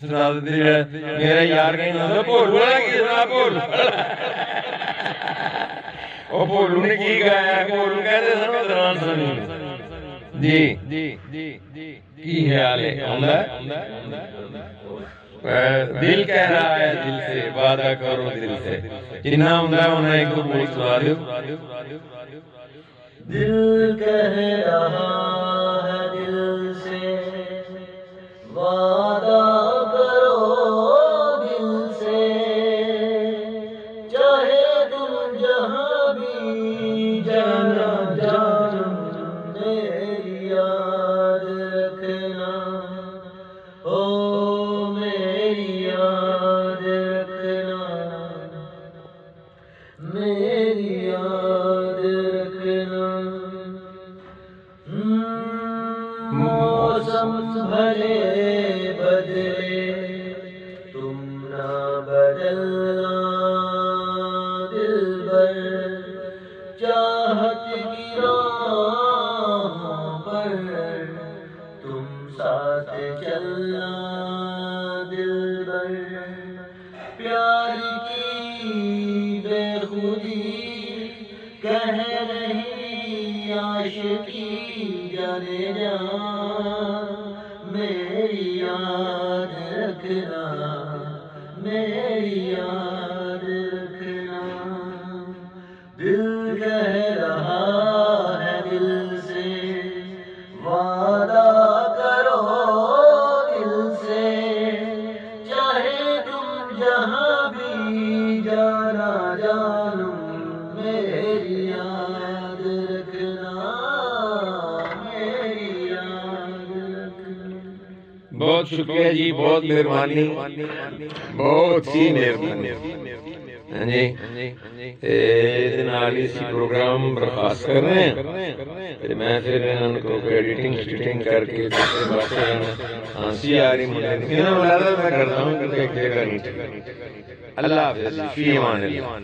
मेरा यार कहीं भोलू वाला की सुना भोलू ਉਹ ਭੋਲੂ ਨੇ ਕੀ ਗਾਇਆ ਭੋਲੂ ਕਹਿੰਦੇ ਸਨ ਦੌਰਾਨ ਸੁਣੀ ਜੀ ਕੀ ख्याल है आंदा दिल कह रहा है दिल से वादा करो दिल से जिन्ना हुंदा उन्ना एक दो बोल सुना दो दिल कह रहा है दिल से वादा करो दिल से चाहे तुम जहां भी जाना जाना मेरी याद रखना ओ मेरी याद रखना मेरी याद रखना मौसम भले बदले तुम ना बदलना दिलबर चाहत की राहों पर तुम साथ चलना दिलबर प्यार की बेखुदी कह रही आशिकी जाने जा मेरी याद रखना मेरी याद रखना दिल कह रहा है दिल से वादा करो दिल से चाहे तुम जहां भी जाना जानो मेरी याद रखना मेरी याद रखना। बहुत शुक्रिया जी बहुत मेहरबानी बहुत ही मेहरबानी हाँ जी ਇਹਦੇ ਨਾਲ ਹੀ ਅਸੀਂ ਪ੍ਰੋਗਰਾਮ ਬਰਖਾਸਤ ਕਰ ਰਹੇ ਹਾਂ ਤੇ ਮੈਂ ਫਿਰ ਇਹਨਾਂ ਨੂੰ ਐਡੀਟਿੰਗ ਸਟਿਟਿੰਗ ਕਰਕੇ ਬਾਕੀ ਹਾਂਸੀ ਆ ਰਹੀ ਮੁੰਡੇ ਨੂੰ ਇਹਨਾਂ ਨੂੰ ਲੱਗਦਾ ਮੈਂ ਕਰਦਾ ਹਾਂ ਕਿ ਅੱਲਾ ਹਾਫਿਜ਼ ਫੀ ਅਮਾਨ ਅੱਲਾਹ।